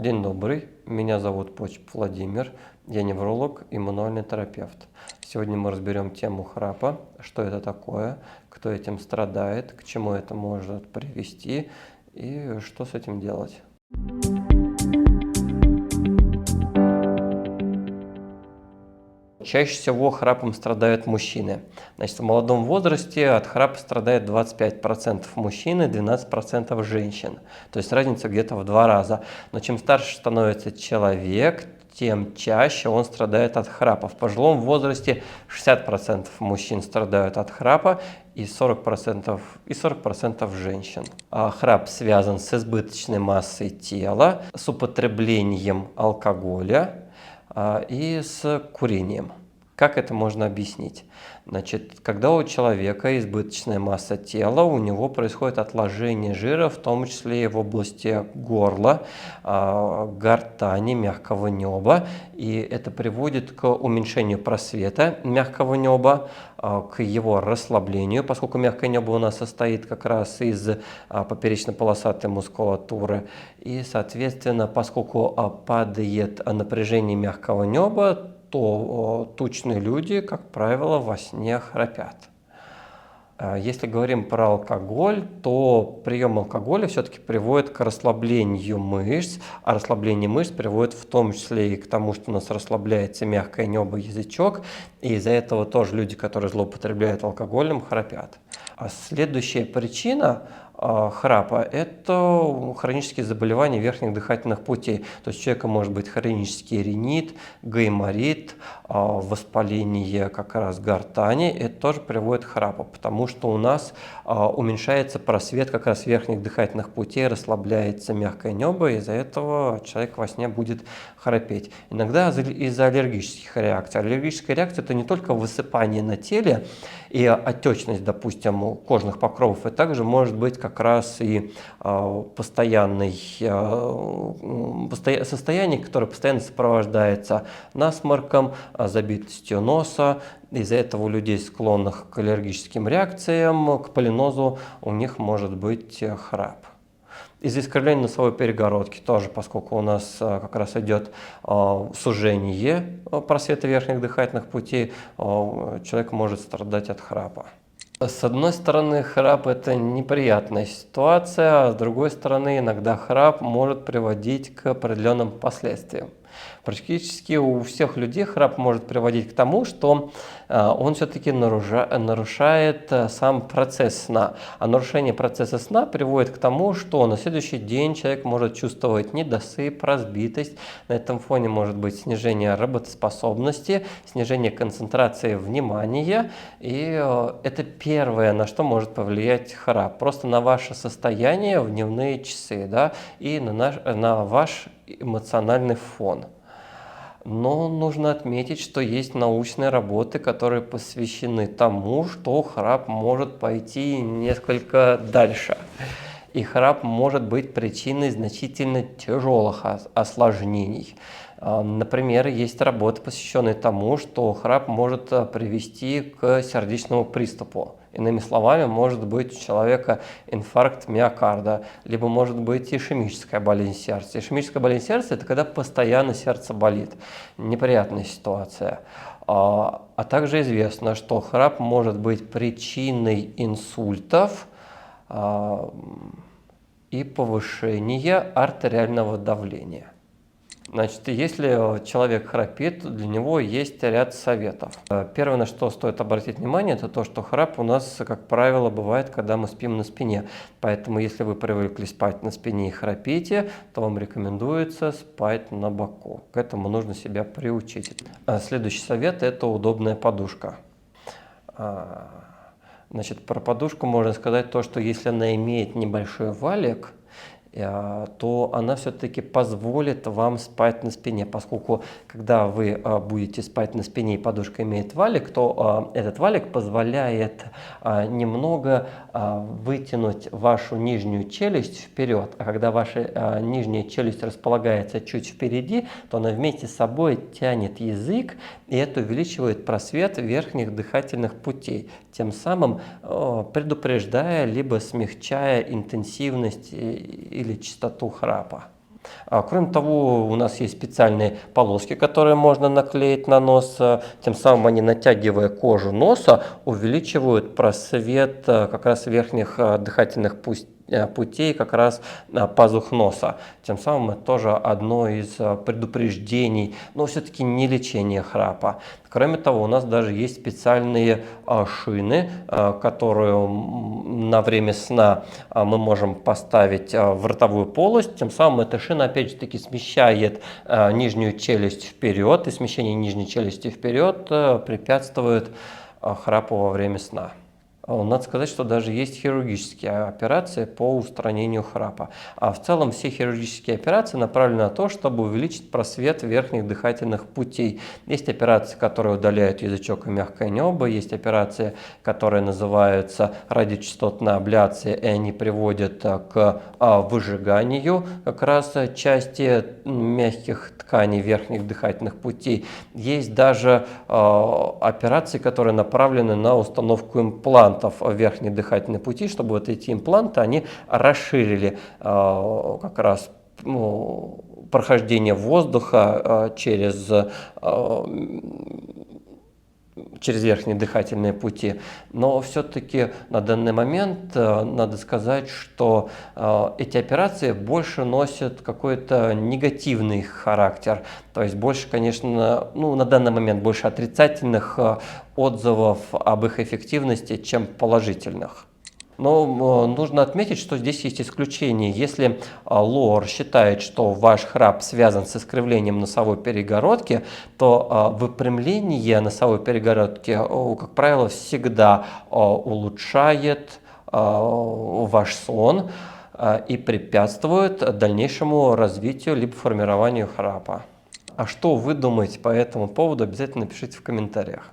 День добрый, меня зовут Почп Владимир, я невролог и мануальный терапевт. Сегодня мы разберем тему храпа, что это такое, кто этим страдает, к чему это может привести и что с этим делать. Чаще всего храпом страдают мужчины. Значит, в молодом возрасте от храпа страдает 25% мужчин и 12% женщин. То есть разница где-то в 2 раза. Но чем старше становится человек, тем чаще он страдает от храпа. В пожилом возрасте 60% мужчин страдают от храпа и 40% женщин. Храп связан с избыточной массой тела, с употреблением алкоголя и с курением. Как это можно объяснить? Значит, когда у человека избыточная масса тела, у него происходит отложение жира, в том числе и в области горла, гортани, мягкого неба, и это приводит к уменьшению просвета мягкого неба, к его расслаблению, поскольку мягкое небо у нас состоит как раз из поперечно-полосатой мускулатуры, и, соответственно, поскольку падает напряжение мягкого неба, то тучные люди, как правило, во сне храпят. Если говорим про алкоголь, то прием алкоголя все-таки приводит к расслаблению мышц, а расслабление мышц приводит в том числе и к тому, что у нас расслабляется мягкое небо, язычок, и из-за этого тоже люди, которые злоупотребляют алкоголем, храпят. А следующая причина храпа – это хронические заболевания верхних дыхательных путей. То есть у человека может быть хронический ринит, гайморит, воспаление как раз гортани. Это тоже приводит к храпу, потому что у нас уменьшается просвет как раз верхних дыхательных путей, расслабляется мягкое небо, и из-за этого человек во сне будет храпеть. Иногда из-за аллергических реакций. Аллергическая реакция – это не только высыпание на теле и отечность, допустим, кожных покровов, и также может быть как раз и постоянное состояние, которое постоянно сопровождается насморком, забитостью носа. Из-за этого у людей, склонных к аллергическим реакциям, к полинозу, у них может быть храп. Из-за искривления носовой перегородки тоже, поскольку у нас как раз идет сужение просвета верхних дыхательных путей, человек может страдать от храпа. С одной стороны, храп – это неприятная ситуация, а с другой стороны, иногда храп может приводить к определенным последствиям. Практически у всех людей храп может приводить к тому, что он все-таки нарушает сам процесс сна. А нарушение процесса сна приводит к тому, что на следующий день человек может чувствовать недосып, разбитость. На этом фоне может быть снижение работоспособности, снижение концентрации внимания. И это первое, на что может повлиять храп. Просто на ваше состояние в дневные часы, да, и на ваш эмоциональный фон. Но нужно отметить, что есть научные работы, которые посвящены тому, что храп может пойти несколько дальше. И храп может быть причиной значительно тяжелых осложнений. Например, есть работы, посвященные тому, что храп может привести к сердечному приступу. Иными словами, может быть у человека инфаркт миокарда, либо может быть ишемическая болезнь сердца. Ишемическая болезнь сердца – это когда постоянно сердце болит. Неприятная ситуация. А также известно, что храп может быть причиной инсультов и повышения артериального давления. Значит, если человек храпит, для него есть ряд советов. Первое, на что стоит обратить внимание, это то, что храп у нас, как правило, бывает, когда мы спим на спине. Поэтому, если вы привыкли спать на спине и храпите, то вам рекомендуется спать на боку. К этому нужно себя приучить. Следующий совет – это удобная подушка. Значит, про подушку можно сказать то, что если она имеет небольшой валик, то она все-таки позволит вам спать на спине, поскольку когда вы будете спать на спине и подушка имеет валик, то этот валик позволяет немного вытянуть вашу нижнюю челюсть вперед, а когда ваша нижняя челюсть располагается чуть впереди, то она вместе с собой тянет язык, и это увеличивает просвет верхних дыхательных путей, тем самым предупреждая либо смягчая интенсивность или частоту храпа. Кроме того, у нас есть специальные полоски, которые можно наклеить на нос. Тем самым они, натягивая кожу носа, увеличивают просвет как раз верхних дыхательных путей, как раз пазух носа. Тем самым это тоже одно из предупреждений, но все-таки не лечение храпа. Кроме того, у нас даже есть специальные шины, которые на время сна мы можем поставить в ротовую полость. Тем самым эта шина, опять же таки, смещает нижнюю челюсть вперед, и смещение нижней челюсти вперед препятствует храпу во время сна. Надо сказать, что даже есть хирургические операции по устранению храпа. А в целом все хирургические операции направлены на то, чтобы увеличить просвет верхних дыхательных путей. Есть операции, которые удаляют язычок и мягкое небо, есть операции, которые называются радиочастотная абляция, и они приводят к выжиганию как раз части мягких тканей верхних дыхательных путей. Есть даже операции, которые направлены на установку имплантов в верхние дыхательные пути, чтобы вот эти импланты, они расширили как раз прохождение воздуха через верхние дыхательные пути. Но все-таки на данный момент надо сказать, что эти операции больше носят какой-то негативный характер. То есть больше, конечно, на данный момент больше отрицательных отзывов об их эффективности, чем положительных. Но нужно отметить, что здесь есть исключение. Если лор считает, что ваш храп связан с искривлением носовой перегородки, то выпрямление носовой перегородки, как правило, всегда улучшает ваш сон и препятствует дальнейшему развитию либо формированию храпа. А что вы думаете по этому поводу, обязательно напишите в комментариях.